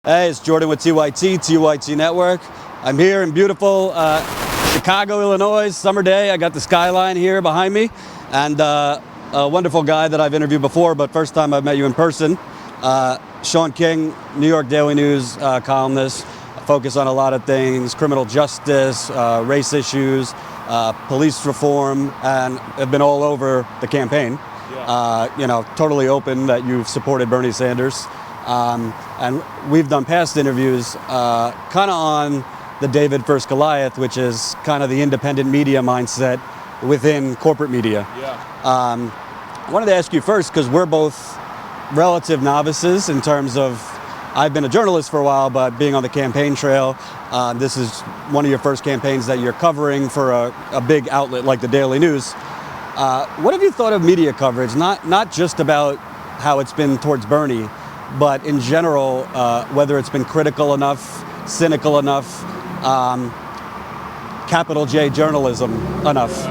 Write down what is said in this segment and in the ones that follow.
Hey, it's Jordan with TYT Network. I'm here in beautiful Chicago, Illinois, summer day. I got the skyline here behind me, and a wonderful guy that I've interviewed before, but first time I've met you in person. Shaun, New York Daily News columnist, focus on a lot of things, criminal justice, race issues, police reform, and have been all over the campaign. Yeah. Totally open that you've supported Bernie Sanders. And we've done past interviews kind of on the David versus Goliath, which is kind of the independent media mindset within corporate media. Yeah. I wanted to ask you first, because we're both relative novices in terms of, I've been a journalist for a while, but being on the campaign trail, this is one of your first campaigns that you're covering for a big outlet like the Daily News. What have you thought of media coverage, not just about how it's been towards Bernie, but in general, whether it's been critical enough, cynical enough, capital J journalism enough?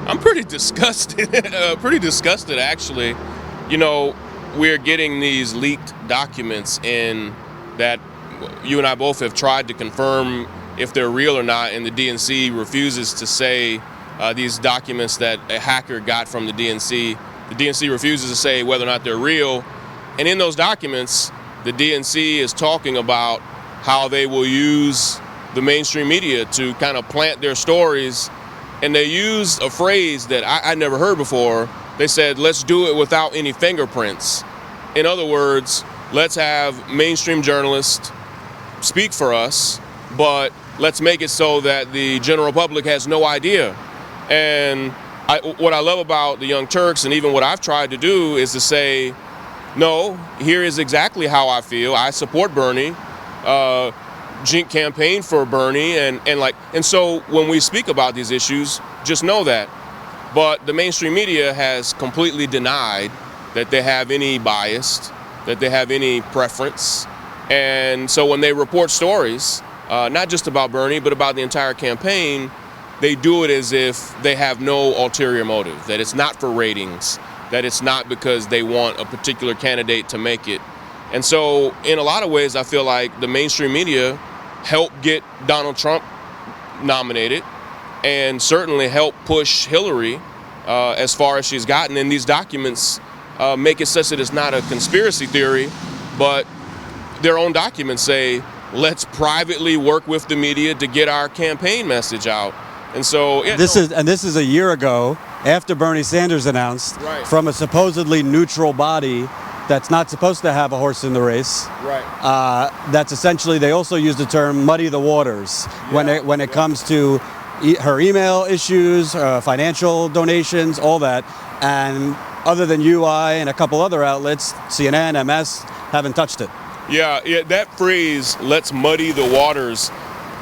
I'm pretty disgusted, actually. You know, we're getting these leaked documents in that you and I both have tried to confirm if they're real or not, and the DNC refuses to say these documents that a hacker got from the DNC. The DNC refuses to say whether or not they're real. And in those documents, the DNC is talking about how they will use the mainstream media to kind of plant their stories. And they use a phrase that I never heard before. They said, let's do it without any fingerprints. In other words, let's have mainstream journalists speak for us, but let's make it so that the general public has no idea. And what I love about the Young Turks, and even what I've tried to do, is to say, no, here is exactly how I feel. I support Bernie, campaign for Bernie, and so when we speak about these issues, just know that. But the mainstream media has completely denied that they have any bias, that they have any preference. And so when they report stories, not just about Bernie, but about the entire campaign, they do it as if they have no ulterior motive, that it's not for ratings, that it's not because they want a particular candidate to make it. And so in a lot of ways, I feel like the mainstream media helped get Donald Trump nominated and certainly helped push Hillary as far as she's gotten. And these documents make it such that it's not a conspiracy theory, but their own documents say, let's privately work with the media to get our campaign message out. And so this is a year ago, after Bernie Sanders announced, right, from a supposedly neutral body that's not supposed to have a horse in the race. Right. That's essentially, they also use the term muddy the waters when it comes to her email issues, financial donations, all that. And other than UI and a couple other outlets, CNN, MS, haven't touched it. Yeah, that phrase, let's muddy the waters.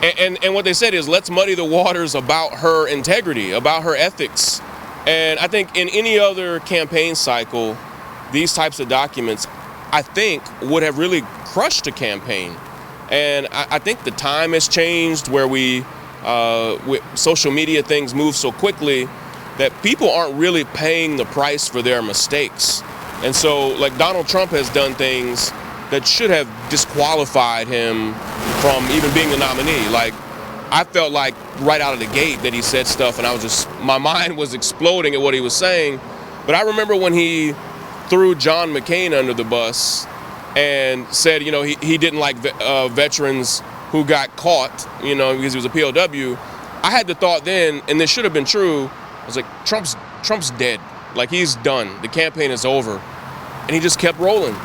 And what they said is, let's muddy the waters about her integrity, about her ethics. And I think in any other campaign cycle, these types of documents, I think, would have really crushed a campaign. And I think the time has changed where with social media, things move so quickly that people aren't really paying the price for their mistakes. And so, like, Donald Trump has done things that should have disqualified him from even being the nominee. Like, I felt like right out of the gate that he said stuff, and my mind was exploding at what he was saying. But I remember when he threw John McCain under the bus and said, he didn't like veterans who got caught, because he was a POW. I had the thought then, and this should have been true, I was like, Trump's dead. Like, he's done. The campaign is over. And he just kept rolling.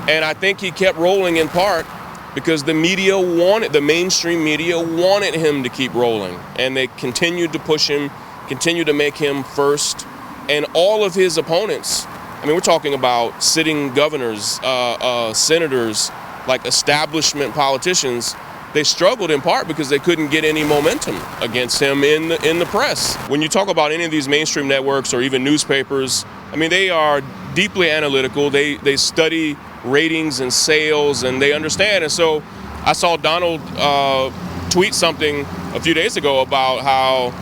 And I think he kept rolling in part because the mainstream media wanted him to keep rolling. And they continued to push him, continued to make him first. And all of his opponents, we're talking about sitting governors, senators, like establishment politicians, they struggled in part because they couldn't get any momentum against him in the press. When you talk about any of these mainstream networks or even newspapers, they are deeply analytical. They study ratings and sales, and they understand. And so I saw Donald tweet something a few days ago about how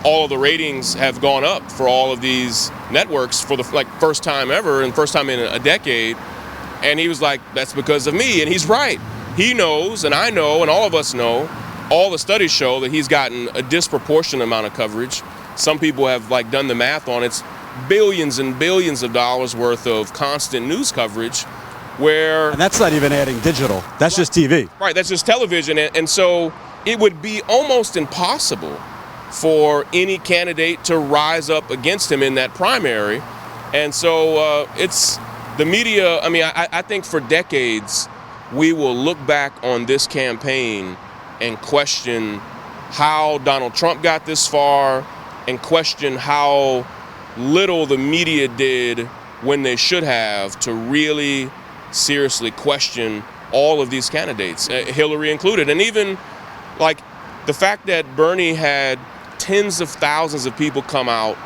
all of the ratings have gone up for all of these networks for the first time ever and first time in a decade. And he was like, that's because of me. And he's right. He knows, and I know, and all of us know, all the studies show that he's gotten a disproportionate amount of coverage. Some people have like done the math on it. It's billions and billions of dollars worth of constant news coverage where... And that's not even adding digital. That's just TV. Right, that's just television. And so it would be almost impossible for any candidate to rise up against him in that primary. And so it's the media. I mean, I think for decades, we will look back on this campaign and question how Donald Trump got this far and question how little the media did when they should have to really seriously question all of these candidates, Hillary included. And even like the fact that Bernie had tens of thousands of people come out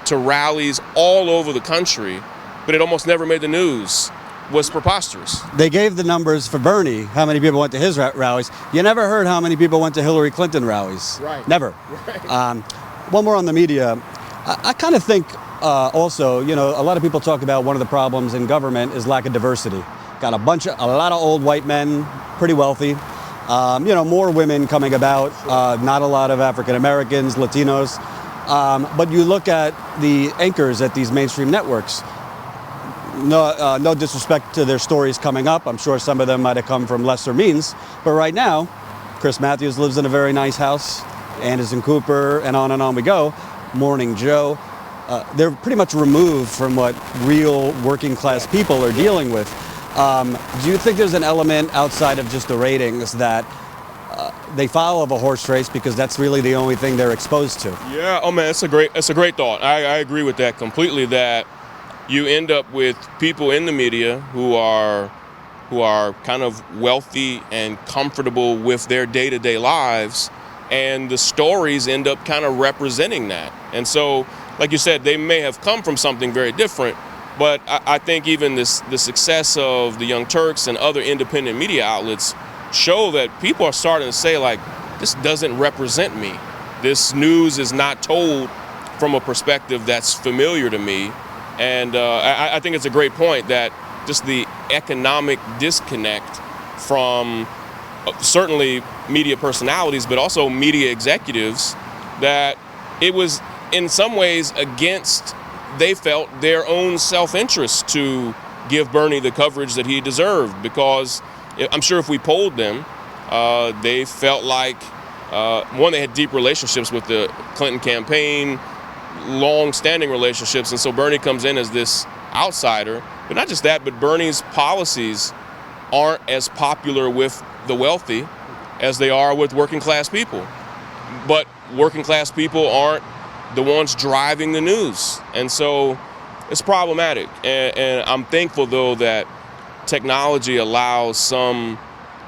to rallies all over the country, but it almost never made the news, was preposterous. They gave the numbers for Bernie, how many people went to his rallies. You never heard how many people went to Hillary Clinton rallies. Right. Never. Right. One more on the media. I kind of think also, you know, a lot of people talk about one of the problems in government is lack of diversity. Got a lot of old white men, pretty wealthy. You know, more women coming about, not a lot of African Americans, Latinos. But you look at the anchors at these mainstream networks. No disrespect to their stories coming up. I'm sure some of them might have come from lesser means. But right now, Chris Matthews lives in a very nice house. Anderson Cooper, and on we go. Morning Joe. They're pretty much removed from what real working class people are dealing with. Do you think there's an element outside of just the ratings that they follow a horse race because that's really the only thing they're exposed to? Yeah, oh man, it's a great thought. I agree with that completely, that you end up with people in the media who are kind of wealthy and comfortable with their day-to-day lives, and the stories end up kind of representing that. And so, like you said, they may have come from something very different, but I think even the success of the Young Turks and other independent media outlets show that people are starting to say, like, this doesn't represent me. This news is not told from a perspective that's familiar to me. And I think it's a great point that just the economic disconnect from certainly media personalities, but also media executives, that it was in some ways against, they felt, their own self-interest to give Bernie the coverage that he deserved, because I'm sure if we polled them, they felt like, one, they had deep relationships with the Clinton campaign, long-standing relationships, and so Bernie comes in as this outsider. But not just that, but Bernie's policies aren't as popular with the wealthy as they are with working class people. But working class people aren't the ones driving the news, and so it's problematic. And I'm thankful, though, that technology allows some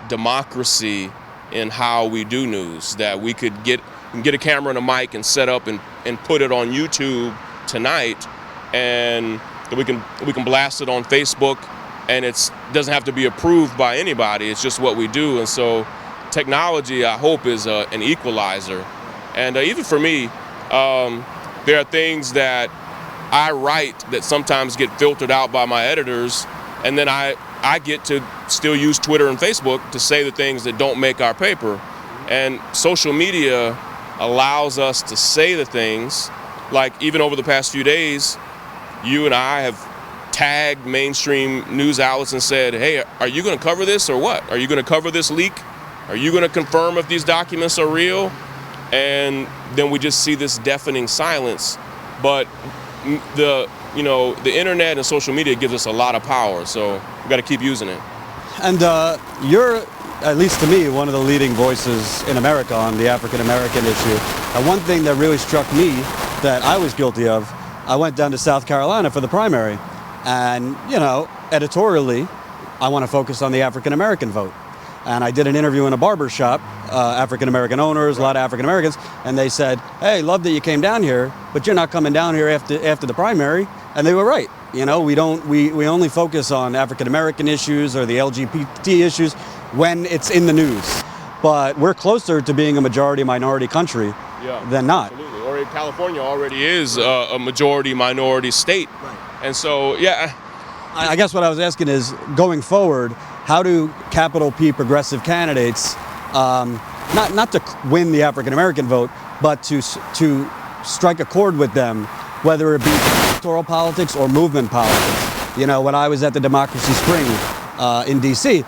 democracy in how we do news, that we could get a camera and a mic and set up and put it on YouTube tonight, and that we can blast it on Facebook, and it doesn't have to be approved by anybody. It's just what we do. And so technology, I hope, is an equalizer. And even for me, there are things that I write that sometimes get filtered out by my editors, and then I get to still use Twitter and Facebook to say the things that don't make our paper. And social media allows us to say the things, like even over the past few days, you and I have tagged mainstream news outlets and said, hey, are you going to cover this or what? Are you going to cover this leak? Are you going to confirm if these documents are real? And then we just see this deafening silence. But the internet and social media gives us a lot of power, so we got to keep using it. And you're, at least to me, one of the leading voices in America on the African American issue. And one thing that really struck me that I was guilty of, I went down to South Carolina for the primary, and editorially, I want to focus on the African American vote. And I did an interview in a barber shop, African American owners, a lot of African Americans, and they said, hey, love that you came down here, but you're not coming down here after the primary. And they were right. We only focus on African American issues or the LGBT issues when it's in the news. But we're closer to being a majority minority country than not. Absolutely. Or California already is a majority minority state. Right. And so, I guess what I was asking is, going forward, how do capital P progressive candidates, not to win the African American vote, but to strike a chord with them, whether it be electoral politics or movement politics? You know, when I was at the Democracy Spring in D.C.,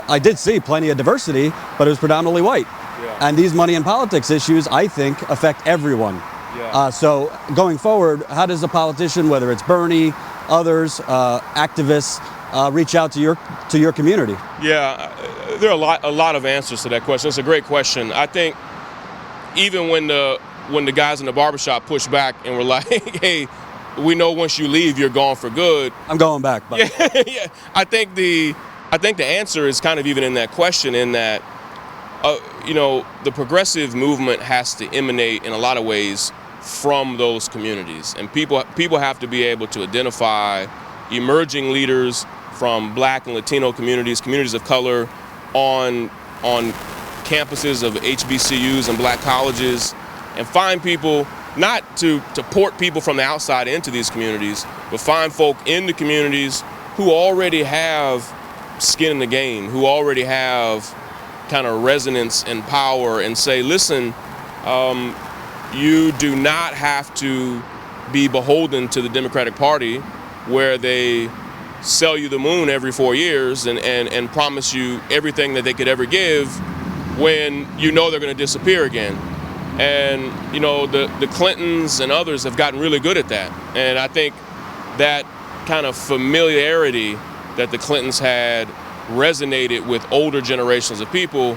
I did see plenty of diversity, but it was predominantly white. Yeah. And these money and politics issues, I think, affect everyone. Yeah. So going forward, how does a politician, whether it's Bernie, others, activists, reach out to your community? Yeah, there are a lot of answers to that question. It's a great question. I think even when the guys in the barbershop push back and were like, "Hey, we know once you leave, you're gone for good." I'm going back. But. Yeah, yeah. I think the answer is kind of even in that question, in that the progressive movement has to emanate in a lot of ways from those communities, and people have to be able to identify emerging leaders from Black and Latino communities of color on campuses of HBCUs and Black colleges, and find people, not to port people from the outside into these communities, but find folk in the communities who already have skin in the game, who already have kind of resonance and power, and say, listen, you do not have to be beholden to the Democratic Party, where they sell you the moon every 4 years and promise you everything that they could ever give, when you know they're going to disappear again. And the Clintons and others have gotten really good at that. And I think that kind of familiarity that the Clintons had resonated with older generations of people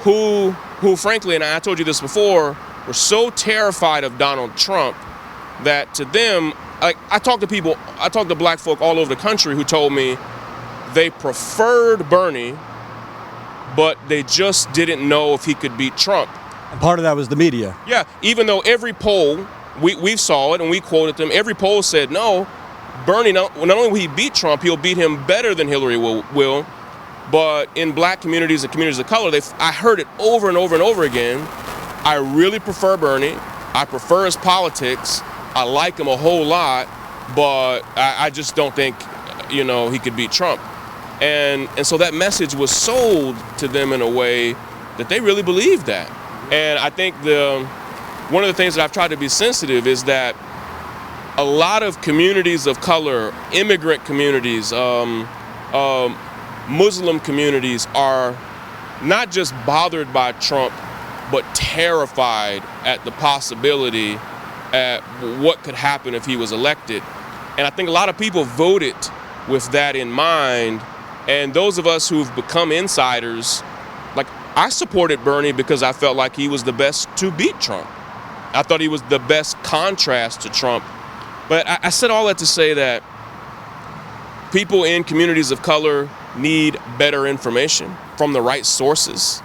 who frankly, and I told you this before, were so terrified of Donald Trump that to them, I talked to Black folk all over the country who told me they preferred Bernie, but they just didn't know if he could beat Trump. And part of that was the media. Yeah, even though every poll, we saw it and we quoted them, every poll said, no, Bernie, not only will he beat Trump, he'll beat him better than Hillary will. But in Black communities and communities of color, I heard it over and over and over again. I really prefer Bernie. I prefer his politics. I like him a whole lot, but I just don't think, he could beat Trump. And so that message was sold to them in a way that they really believed that. And I think one of the things that I've tried to be sensitive is that a lot of communities of color, immigrant communities, Muslim communities are not just bothered by Trump, but terrified at the possibility at what could happen if he was elected. And I think a lot of people voted with that in mind. And those of us who've become insiders, like, I supported Bernie because I felt like he was the best to beat Trump. I thought he was the best contrast to Trump. But I said all that to say that people in communities of color need better information from the right sources.